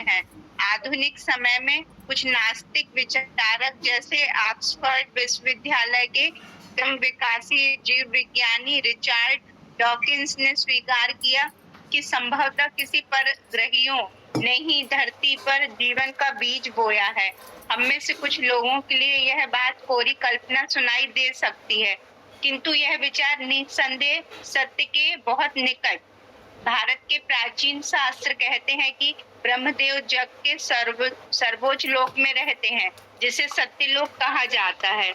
हैं। आधुनिक समय में कुछ नास्तिक विचारक जैसे ऑक्सफोर्ड विश्वविद्यालय के विकासी जीव विज्ञानी रिचर्ड डॉकिंस ने स्वीकार किया कि संभवतः किसी परग्रहियों ने ही धरती पर जीवन का बीज बोया है। हम में से कुछ लोगों के लिए यह बात कोरी कल्पना सुनाई दे सकती है, किंतु यह विचार निस्संदेह सत्य के बहुत निकट। भारत के प्राचीन शास्त्र कहते हैं कि ब्रह्मदेव जग के सर्वोच्च लोक में रहते हैं, जिसे सत्यलोक कहा जाता है।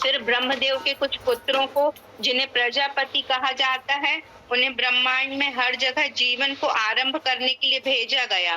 फिर ब्रह्मदेव के कुछ पुत्रों को, जिन्हें प्रजापति कहा जाता है, उन्हें ब्रह्मांड में हर जगह जीवन को आरंभ करने के लिए भेजा गया।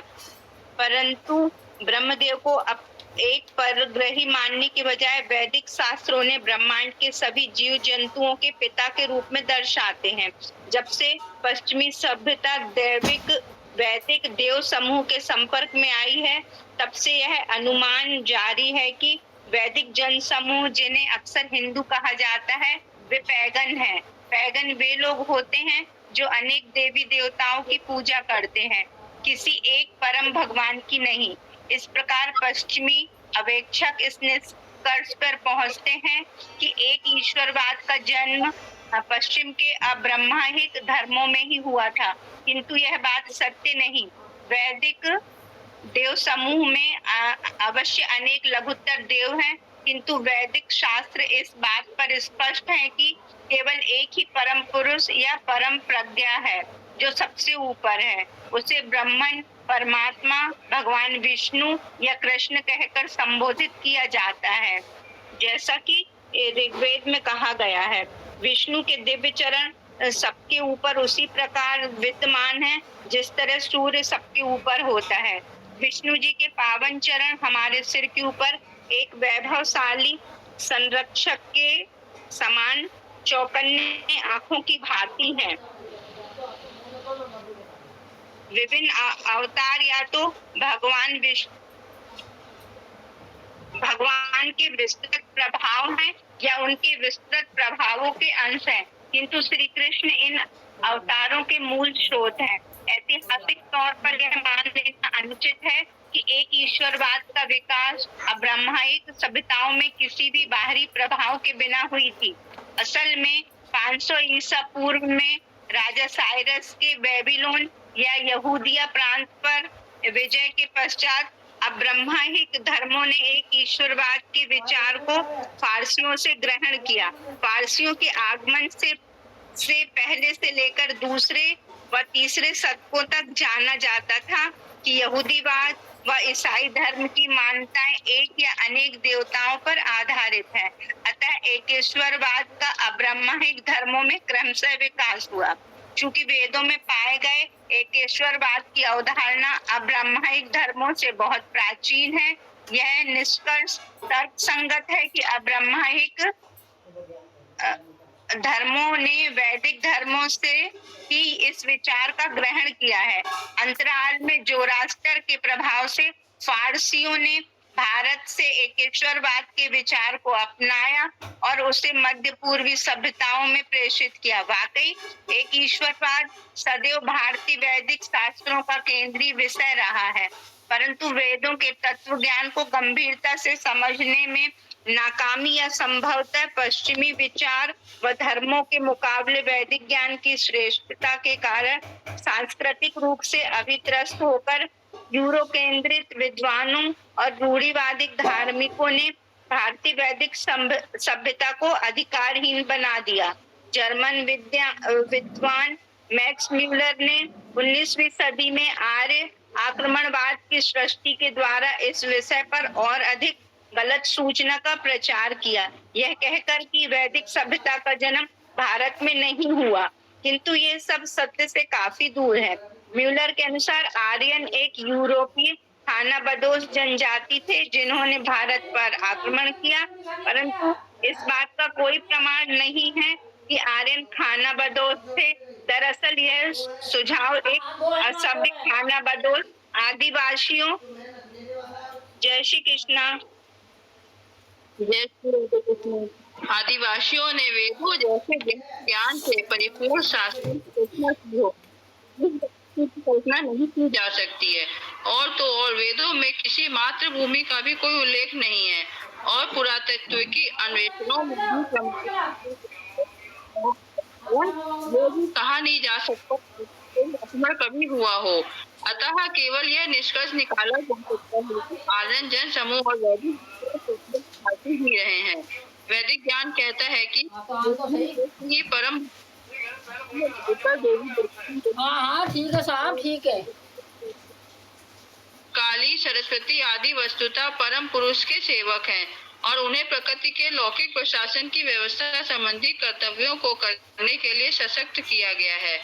परंतु ब्रह्मदेव को अब एक परग्रही मानने के बजाय वैदिक शास्त्रों ने ब्रह्मांड के सभी जीव जंतुओं के पिता के रूप में दर्शाते हैं। जब से पश्चिमी सभ्यता वैदिक देव समूह के संपर्क में आई है, तब से यह अनुमान जारी है कि वैदिक जन समूह, जिन्हें अक्सर हिंदू कहा जाता है, वे पैगन हैं। पैगन वे लोग होते हैं जो अनेक देवी देवताओं की पूजा करते हैं, किसी एक परम भगवान की नहीं। इस प्रकार पश्चिमी अवेक्षक इस निष्कर्ष पर पहुंचते हैं कि एक ईश्वरवाद का जन्म पश्चिम के अब्रह्माहिक धर्मों में ही हुआ था, किंतु यह बात सत्य नहीं। वैदिक देव समूह में अवश्य अनेक लघुत्तर देव हैं, किंतु वैदिक शास्त्र इस बात पर स्पष्ट है कि केवल एक ही परम पुरुष या परम प्रज्ञा है जो सबसे ऊपर है। उसे ब्रह्मन, परमात्मा, भगवान विष्णु या कृष्ण कहकर संबोधित किया जाता है। जैसा कि ऋग्वेद में कहा गया है, विष्णु के दिव्य चरण सबके ऊपर उसी प्रकार विद्यमान है जिस तरह सूर्य सबके ऊपर होता है। विष्णु जी के पावन चरण हमारे सिर के ऊपर एक वैभवशाली संरक्षक के समान चौकन्ने आंखों की भांति हैं। विभिन्न अवतार या तो भगवान के विस्तृत प्रभाव हैं या उनके विस्तृत प्रभावों के अंश हैं, किंतु श्री कृष्ण इन अवतारों के मूल स्रोत हैं। ऐतिहासिक तौर पर यह मान लेना अनुचित है कि एक ईश्वरवाद का विकास अब्रह्माइक सभ्यताओं में किसी भी बाहरी प्रभाव के बिना हुई थी। असल में 500 ईसा पूर्व में राजा साइरस के बेबीलोन या यहूदिया प्रांत पर विजय के पश्चात अब्रह्माइक धर्मों ने एक ईश्वरवाद के विचार को फारसियों से ग्रहण किया। फारसियों के आगमन से पहले से लेकर दूसरे व तीसरे शतकों तक जाना जाता था कि यहूदीवाद व ईसाई धर्म की मान्यताएं एक या अनेक देवताओं पर आधारित है। अतः एकेश्वरवाद का अब्रह्माइक धर्मों में क्रमशः विकास हुआ। चूंकि वेदों में पाए गए एकेश्वरवाद की अवधारणा अब्रह्माइक धर्मों से बहुत प्राचीन है, यह निष्कर्ष तर्क संगत है कि अब्रह्माइक धर्मों ने वैदिक धर्मों से ही इस विचार का ग्रहण किया है। अंतराल में जोरास्टर के प्रभाव से फारसियों ने भारत से एकेश्वरवाद के विचार को अपनाया और उसे मध्य पूर्वी सभ्यताओं में प्रेषित किया। वाकई एक ईश्वरवाद सदैव भारतीय वैदिक शास्त्रों का केंद्रीय विषय रहा है, परंतु वेदों के तत्व ज्ञान को गंभीरता से समझने में नाकामी या संभवतः पश्चिमी विचार व धर्मों के मुकाबले वैदिक ज्ञान की श्रेष्ठता के कारण सांस्कृतिक रूप से अभित्रस्त होकर यूरो केंद्रित विद्वानों और रूढ़िवादिक धार्मिकों ने भारतीय वैदिक सभ्यता को अधिकारहीन बना दिया। जर्मन विद्वान मैक्स म्यूलर ने 19वीं सदी में आर्य आक्रमणवाद की सृष्टि के द्वारा इस विषय पर और अधिक गलत सूचना का प्रचार किया, यह कहकर कि वैदिक सभ्यता का जन्म भारत में नहीं हुआ, किंतु ये सब सत्य से काफी दूर है। म्यूलर के अनुसार आर्यन एक यूरोपीय खानाबदोश जनजाति थे जिन्होंने भारत पर आक्रमण किया, परंतु इस बात का कोई प्रमाण नहीं है कि आर्यन खानाबदोश थे। दरअसल यह सुझाव एक असभ्य खानाबदोश आदिवासियों जय श्री कृष्णा आदिवासियों ने वेदों जैसे ज्ञान से परिपूर्ण शास्त्रों की कल्पना नहीं की जा सकती है। और तो और वेदों में किसी मातृभूमि का भी कोई उल्लेख नहीं है और पुरातत्व की अन्वेषणों में भी ये भी कहा नहीं जा सकता कि कोई अपना कभी हुआ हो। अतः केवल यह निष्कर्ष निकाला जा सकता है कि आर्यन जन समूह और वैदिक भारतीय ही रहे हैं। वैदिक ज्ञान कहता है कि ये परम उत्तर देवी हाँ हाँ ठीक है साहब, ठीक है। काली, सरस्वती आदि वस्तुतः परम पुरुष के सेवक हैं और उन्हें प्रकृति के लौकिक प्रशासन की व्यवस्था संबंधी कर्तव्यों को करने के लिए सशक्त किया गया है।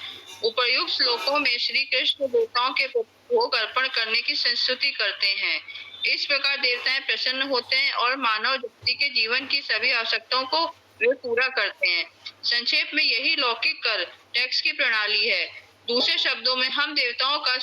उपर्युक्त श्लोकों में श्री कृष्ण देवताओं के प्रति भोग अर्पण करने की संस्तुति करते हैं। इस प्रकार देवताएं प्रसन्न होते हैं और मानव जाति के जीवन की सभी आवश्यकताओं को वे पूरा करते हैं। संक्षेप में यही लौकिक कर टैक्स की प्रणाली है। दूसरे शब्दों में हमें देवताओं का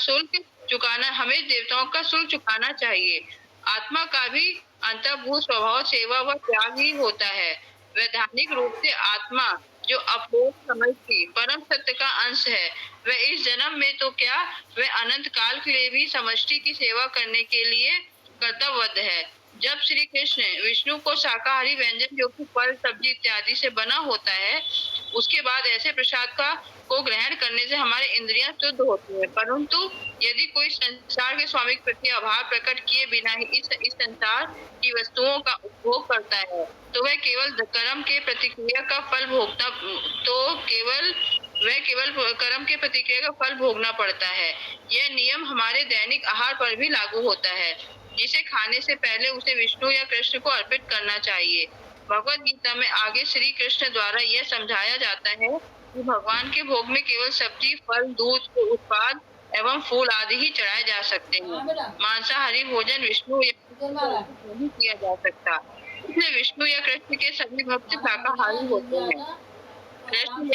शुल्क चुकाना चाहिए। आत्मा का भी अंतर्भूत स्वभाव सेवा व त्याग ही होता है। वैधानिक रूप से आत्मा जो अपोध समझ की परम सत्य का अंश है, वह इस जन्म में तो क्या, वह अनंत काल के लिए भी समष्टि की सेवा करने के लिए कर्तव्यबद्ध है। जब श्री कृष्ण विष्णु को शाकाहारी व्यंजन जो कि फल सब्जी इत्यादि से बना होता है, उसके बाद ऐसे प्रसाद को ग्रहण करने से हमारी इंद्रियां शुद्ध होती है। परंतु यदि कोई संसार के स्वामी के प्रति अभाव प्रकट किए बिना ही इस संसार की वस्तुओं का उपभोग करता है, तो वह केवल कर्म के प्रतिक्रिया का फल भोगता कर्म के प्रतिक्रिया का फल भोगना पड़ता है। यह नियम हमारे दैनिक आहार पर भी लागू होता है, जिसे खाने से पहले उसे विष्णु या कृष्ण को अर्पित करना चाहिए। भगवत गीता में आगे श्री कृष्ण द्वारा यह समझाया जाता है कि भगवान के भोग में केवल सब्जी, फल, दूध के उत्पाद एवं फूल आदि ही चढ़ाए जा सकते हैं। मांसाहारी भोजन विष्णु या नहीं किया जा सकता। इसलिए विष्णु या कृष्ण के सभी भक्त शाकाहारी होते हैं। कृष्ण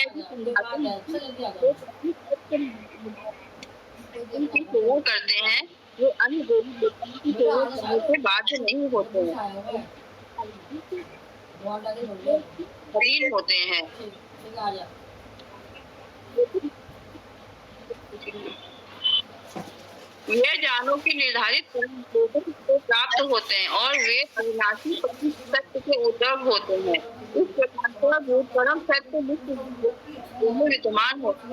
की सेवा करते हैं, वो अन्य देवी देवताओं की सेवा करने से बाध्य नहीं होते हैं, लीन होते हैं। यह जानो कि निर्धारित कर्म लोगों को प्राप्त होते हैं और वे अविनाशी सत्य के उद्भव होते हैं। इस प्रकार का जो परम सत्य विद्यमान होता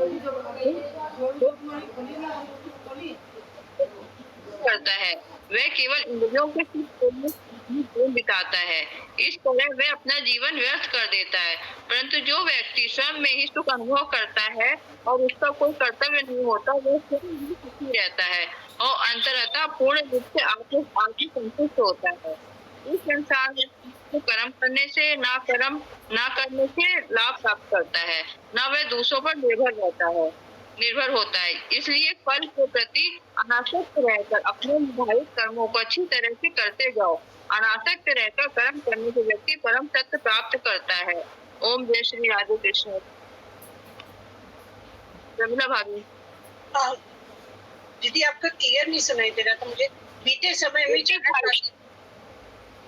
करता है, वह केवल इंद्रियों के जीवन बिताता है। इस तरह वह अपना जीवन व्यर्थ कर देता है। परंतु जो व्यक्ति स्वयं में ही सुख अनुभव करता है और उसका कोई कर्तव्य नहीं होता, वह स्वयं ही सुखी रहता है और अंतरतः पूर्ण रूप से आत्म संतुष्ट होता है। इस संसार में कर्म करने से ना करने से लाभ प्राप्त करता है, ना वह दूसरों पर निर्भर होता है। इसलिए फल के प्रति अनासक्त रहकर अपने निर्धारित कर्मों को अच्छी तरह से करते जाओ। अनासक्त रहकर कर्म करने से व्यक्ति परम सत्य प्राप्त करता है। ओम जय श्री राधे कृष्ण। रमीला भाभी। दीदी आपका क्लियर नहीं सुनाई दे रहा था मुझे। बीते समय में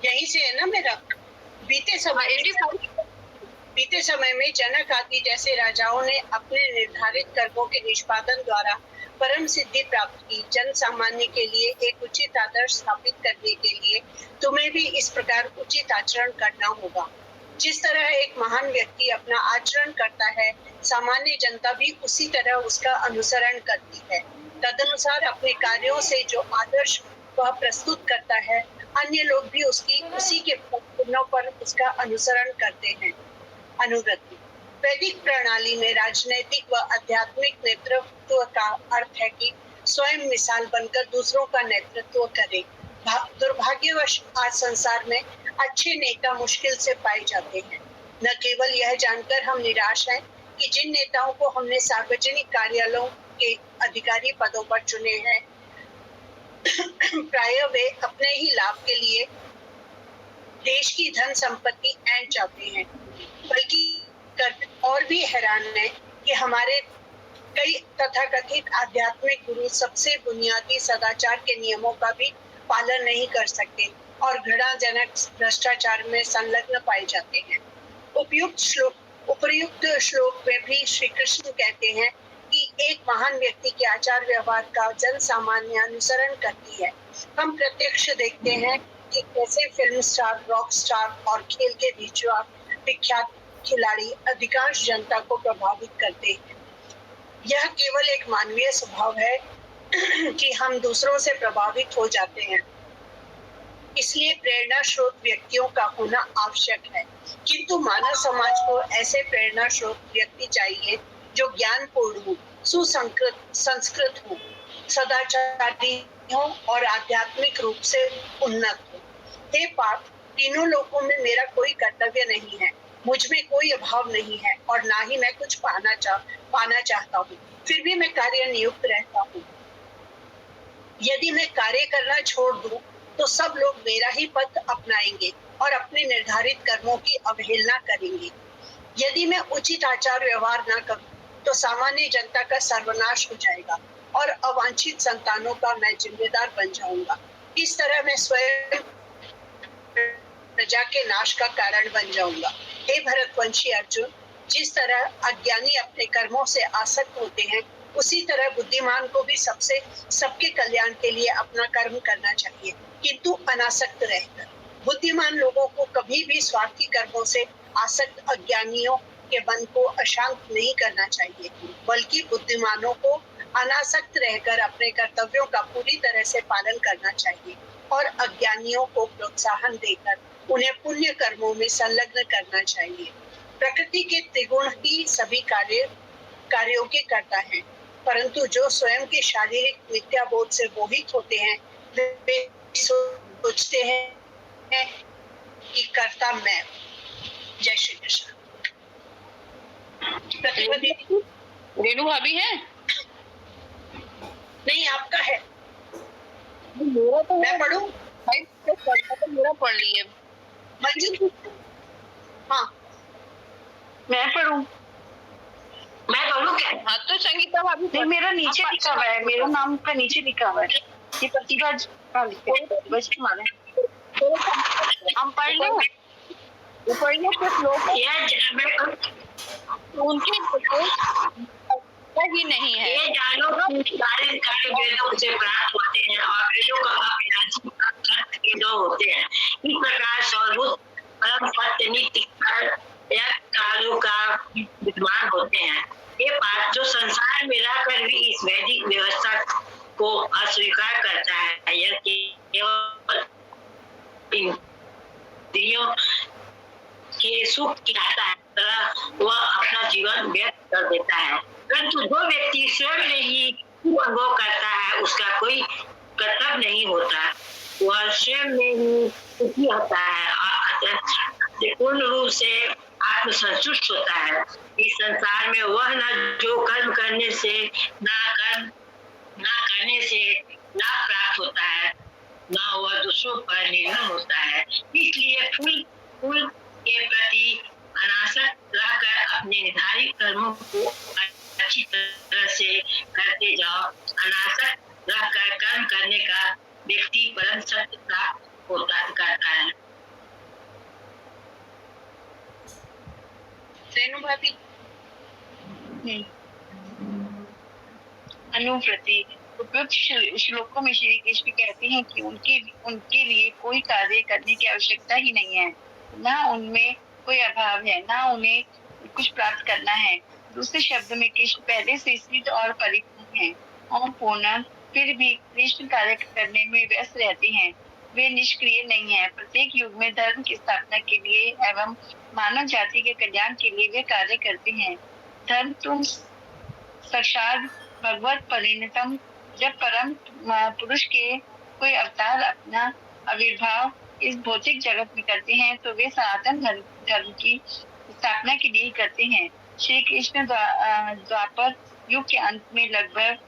यहीं से है ना मेरा। बीते समय में जनक आदि जैसे राजाओं ने अपने निर्धारित कर्मों के निष्पादन द्वारा परम सिद्धि प्राप्त की। जन सामान्य के लिए एक उचित आदर्श स्थापित करने के लिए तुम्हें भी इस प्रकार उचित आचरण करना होगा। जिस तरह एक महान व्यक्ति अपना आचरण करता है, सामान्य जनता भी उसी तरह उसका अनुसरण करती है। तदनुसार अपने कार्यों से जो आदर्श वह प्रस्तुत करता है, अन्य लोग भी उसी के गुणों पर उसका अनुसरण करते हैं। अनुगति वैदिक प्रणाली में राजनैतिक व आध्यात्मिक नेतृत्व का अर्थ है कि स्वयं मिसाल बनकर दूसरों का नेतृत्व करें। दुर्भाग्यवश आज संसार में अच्छे नेता मुश्किल से पाए जाते हैं। न केवल यह जानकर हम निराश हैं कि जिन नेताओं को हमने सार्वजनिक कार्यालयों के अधिकारी पदों पर चुने हैं, प्राय वे अपने ही लाभ के लिए देश की धन संपत्ति ऐंठ जाते हैं। बल्कि और भी हैरान है कि हमारे कई तथाकथित आध्यात्मिक गुरु सबसे बुनियादी सदाचार के नियमों का भी पालन नहीं कर सकते और घृणाजनक भ्रष्टाचार में संलग्न पाए जाते हैं। उपर्युक्त श्लोक में भी श्री कृष्ण कहते हैं कि एक महान व्यक्ति के आचार व्यवहार का जन सामान्य अनुसरण करती है। हम प्रत्यक्ष देखते हैं कि कैसे फिल्म स्टार, रॉक स्टार और खेल के विख्यात खिलाड़ी अधिकांश जनता को प्रभावित करते हैं। यह केवल एक मानवीय स्वभाव है कि हम दूसरों से प्रभावित हो जाते हैं। इसलिए प्रेरणा स्रोत व्यक्तियों का होना आवश्यक है, किंतु मानव समाज को ऐसे प्रेरणा स्रोत व्यक्ति चाहिए जो ज्ञानपूर्ण हो, सुसंस्कृत हो, सदाचारी हो और आध्यात्मिक रूप से उन्नत हो। हे पार्थ, तीनों लोकों में मेरा कोई कर्तव्य नहीं है, मुझ में कोई अभाव नहीं है और ना ही मैं कुछ पाना चाहता हूँ। फिर भी मैं कार्य नियुक्त रहता हूँ। यदि मैं कार्य करना छोड़ दूं, तो सब लोग मेरा ही पथ अपनाएंगे और अपने निर्धारित कर्मों की अवहेलना करेंगे। यदि मैं उचित आचार व्यवहार न करूं, तो सामान्य जनता का सर्वनाश हो जाएगा और अवांछित संतानों का मैं जिम्मेदार बन जाऊंगा। इस तरह मैं स्वयं प्रजा के नाश का कारण बन जाऊंगा। हे भरतवंशी अर्जुन, जिस तरह अज्ञानी अपने कर्मों से आसक्त होते हैं, उसी तरह बुद्धिमान को भी सबके कल्याण के लिए अपना कर्म करना चाहिए, किंतु अनासक्त रहकर। बुद्धिमान लोगों को कभी भी स्वार्थी कर्मों से आसक्त अज्ञानियों के मन को अशांत नहीं करना चाहिए, बल्कि बुद्धिमानों को अनासक्त रहकर अपने कर्तव्यों का पूरी तरह से पालन करना चाहिए और अज्ञानियों को प्रोत्साहन देकर उन्हें पुण्य कर्मों में संलग्न करना चाहिए। प्रकृति के त्रिगुण ही सभी कार्यों के करता है, परंतु जो स्वयं के शारीरिक मिथ्याबोध से मोहित होते हैं, वे सोचते हैं कि कर्ता मैं। जय श्री कृष्ण। रेणु भाभी है? नहीं, आपका है। मेरा तो मैं पढ़ूं? मेरा पढ़ लिए। मंजू, हाँ मैं पढ़ूं? मैं पढ़ूं क्या? हाँ तो संगीता भाभी नहीं, मेरा नीचे लिखा हुआ है, मेरा नाम का नीचे लिखा हुआ है। ये प्रतिभा बस तुम्हारा हम पढ़ लो। पढ़िए कुछ लोग उनके ही नहीं है। ये जानो सारे कार्य वेदों से प्राप्त होते हैं और वेदों का अभिलाषी अर्थ के दो होते हैं। इस प्रकार सर्वभूत परम सत्य नित्य कालों का विद्वान होते हैं। ये बात जो संसार में रहकर भी इस वैदिक व्यवस्था को अस्वीकार करता है, यह केवल इंद्रियों के सुख की चाहता है, वह अपना जीवन व्यर्थ कर देता है। परंतु जो व्यक्ति स्वयं में ही अनुभव करता है, उसका कोई कर्तव्य नहीं होता, वह स्वयं में ही सुखी होता है और पूर्ण रूप से आत्मसंतुष्ट होता है। इस संसार में वह न जो कर्म करने से ना करने से लाभ प्राप्त होता है, न वह दूसरों पर निर्भर होता है। इसलिए फूल के प्रति अनासक्त रहकर अपने निर्धारित कर्मों को अच्छी तरह से करते जाओ। अनासक्त रहकर कर्म करने का व्यक्ति परम सत्य प्राप्त करता है। रेणु भाभी, अनुव्रति। उपयुक्त श्लोकों में श्री कृष्ण कहते हैं कि उनके लिए कोई कार्य करने की आवश्यकता ही नहीं है, ना उनमें कोई अभाव है, ना उन्हें कुछ प्राप्त करना है। दूसरे शब्द में कृष्ण पहले से सिद्ध और परिपूर्ण हैं और पूर्ण, फिर भी कृष्ण कार्य करने में व्यस्त रहते हैं। वे निष्क्रिय नहीं है। प्रत्येक युग में धर्म की स्थापना के लिए एवं मानव जाति के कल्याण के लिए वे कार्य करते हैं। धर्म तुम साक्षात भगवत परिणतम, जब परम पुरुष के कोई अवतार अपना आविर्भाव इस भौतिक जगत में करते हैं, तो वे सनातन धर्म की स्थापना के लिए करते हैं। श्री कृष्ण द्वापर युग के अंत में लगभग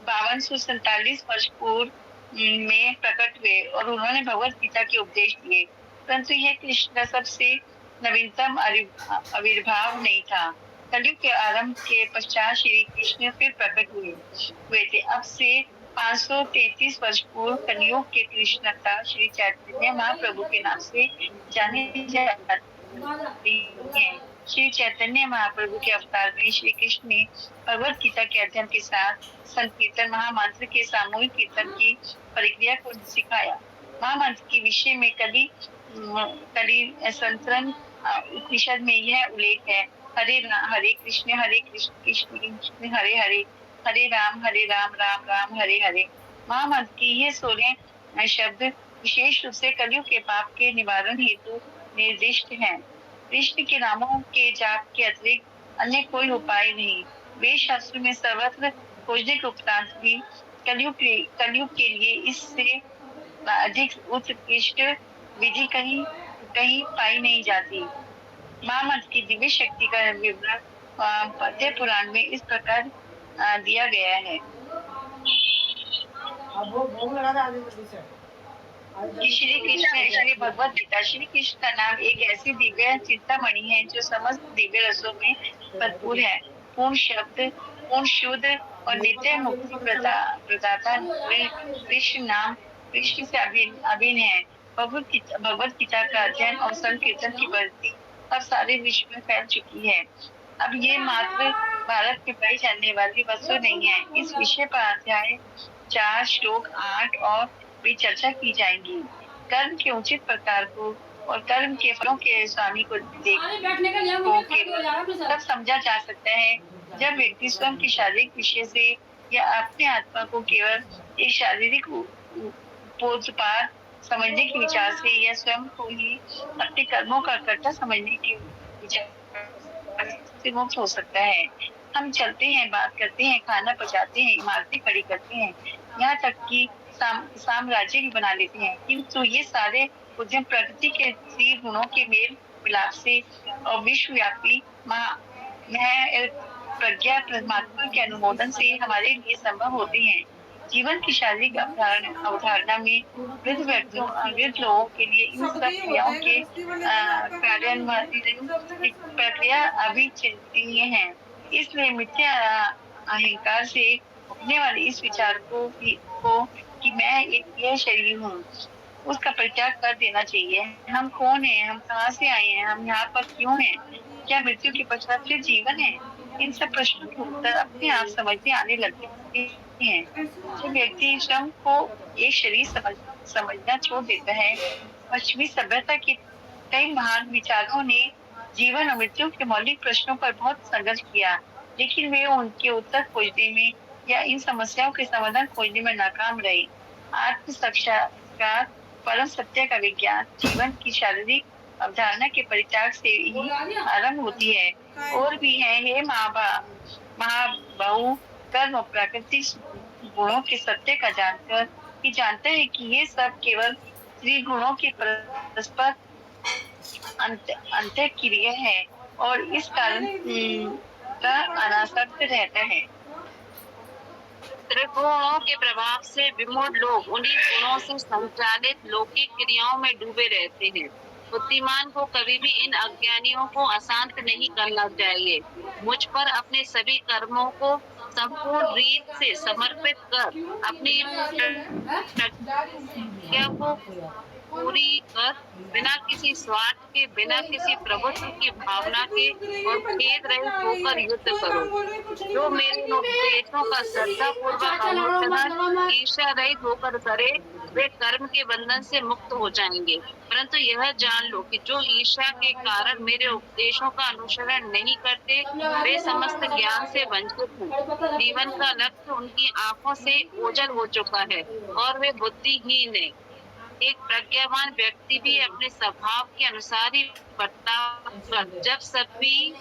5247 वर्ष पूर्व में प्रकट हुए और उन्होंने भगवत गीता के उपदेश दिए, परंतु यह कृष्ण का सबसे नवीनतम आविर्भाव नहीं था। कलयुग के आरंभ के पश्चात श्री कृष्ण फिर प्रकट हुए थे। अब से 533 वर्ष पूर्व कलयुग के कृष्णता श्री चैतन्य महाप्रभु के नाम से जाने जाती है। श्री चैतन्य महाप्रभु के अवतार में श्री कृष्ण ने भगवत गीता के अध्ययन के साथ संकीर्तन महामंत्र के सामूहिक कीर्तन की प्रक्रिया को सिखाया। महामंत्र के विषय में कली संतरण उपनिषद में यह उल्लेख है, हरे कृष्ण कृष्ण कृष्ण हरे हरे, हरे राम राम राम हरे हरे। महामंत्र की ये 16 शब्द विशेष रूप से कलयुग के पाप के निवारण हेतु निर्दिष्ट हैं। कृष्ण के नामों के जाप के अतिरिक्त अन्य कोई उपाय नहीं। वेद शास्त्र में सर्वत्र खोजने के उपरांत भी कलयुग के लिए इससे अधिक उत्कृष्ट विधि कहीं पाई नहीं जाती। महामंत्र की दिव्य शक्ति का विवरण पद्य पुराण में इस प्रकार दिया गया है। श्री कृष्ण श्री भगवत गीता। श्री कृष्ण का नाम एक ऐसी दिव्य चिंतामणि है जो समस्त दिव्य रसों में भरपूर है। पूर्ण शब्द, पूर्ण शुद्ध और नित्य मुक्ति प्रदाता कृष्ण नाम कृष्ण से अभिन्न है। भगवत गीता का अध्ययन और संकीर्तन की प्रवृत्ति अब सारे विश्व में फैल चुकी है। अब ये मात्र भारत में पाई जाने वाली वस्तु नहीं है। इस विषय पर अध्याय 4 श्लोक 8 और भी चर्चा की जाएगी। कर्म के उचित प्रकार को और कर्म के फलों के स्वामी को तब समझा जा सकता है जब व्यक्ति स्वयं के शारीरिक विषय से या अपने आत्मा को केवल एक शारीरिक पोतपार समझने के विचार से या स्वयं को ही अपने कर्मों का कर्ता समझने के विचार से मुक्त हो सकता है। हम चलते हैं, बात करते हैं, खाना पचाते हैं, इमारतें खड़ी करते हैं, यहाँ तक कि साम्राज्य भी बना लेते हैं, किंतु ये सारे उद्यम प्रकृति के 3 गुणों के मेल मिलाप से और विश्वव्यापी प्रज्ञा परमात्मा के अनुमोदन से हमारे लिए संभव होते हैं। जीवन की शारीरिक अवधारणा में वृद्ध लोगों के लिए इन सब क्रियाओं के कार्यान्वयन प्रक्रिया अभी चिंतनीय है। इसलिए मिथ्या अहंकार से उठने वाले इस विचार को कि मैं एक यह शरीर हूँ, उसका परित्याग कर देना चाहिए। हम कौन हैं, हम कहाँ से आए हैं, हम यहाँ पर क्यों हैं, क्या मृत्यु के पश्चात फिर जीवन है? इन सब प्रश्नों के उत्तर अपने आप समझ में आने लगते हैं। जब व्यक्ति स्वयं को एक शरीर समझना छोड़ देता है। पश्चिमी सभ्यता के कई महान विचारों ने जीवन और मृत्यु के मौलिक प्रश्नों पर बहुत संघर्ष किया, लेकिन वे उनके उत्तर खोजने में या इन समस्याओं के समाधान खोजने में नाकाम रहे। आत्म साक्षात्कार परम सत्य का विज्ञान जीवन की शारीरिक अवधारणा के परित्याग से ही आरंभ होती है। और भी है, हे महाबाहु, कर्म और प्राकृतिक गुणों के सत्य का जानते हैं कि ये सब केवल 3 गुणों के परस्पर अंतःक्रिया है और इस कारण का अनासक्त रहता है। त्रिगुणों के प्रभाव से विमूढ़ लोग उन्हीं गुणों से संचालित लौकिक क्रियाओं में डूबे रहते हैं। बुद्धिमान को कभी भी इन अज्ञानियों को अशांत नहीं करना चाहिए। मुझ पर अपने सभी कर्मों को संपूर्ण रीत से समर्पित कर अपनी प्रतिज्ञा को पूरी कर बिना किसी स्वार्थ के, बिना किसी प्रभुत्व की भावना के और खेद रहित होकर युद्ध करो। जो मेरे उपदेशों का श्रद्धा पूर्वक अनुसरण ईर्ष्या रहित होकर करे, वे कर्म के बंधन से मुक्त हो जाएंगे। परंतु यह जान लो कि जो ईर्ष्या के कारण मेरे उपदेशों का अनुसरण नहीं करते, वे समस्त ज्ञान से वंचित हैं। जीवन का लक्ष्य उनकी आंखों से ओझल हो चुका है और वे बुद्धिहीन हैं। एक प्रज्ञावान व्यक्ति भी अपने स्वभाव के अनुसार ही बर्ताव कर। जब सभी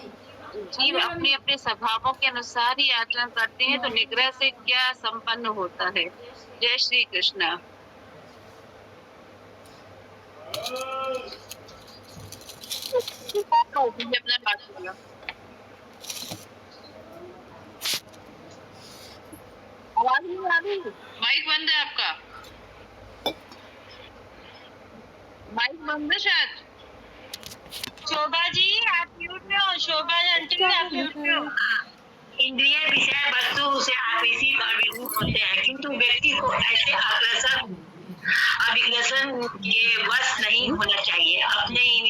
जीव अपने अपने स्वभावों के अनुसार ही आचरण करते हैं तो निग्रह से क्या संपन्न होता है। जय श्री कृष्ण। अपना बात बोला। आवाज नहीं आ रही, माइक बंद है आपका, माइक बंद है शायद। शोभा जी आप म्यूट में हो, शोभा आंटी आप म्यूट में हो। इंद्रिय विषय वस्तु से आकर्षित और विमुख होते हैं, किंतु व्यक्ति को ऐसे आकर्षण अभिलषण के वश नहीं होना चाहिए। अपने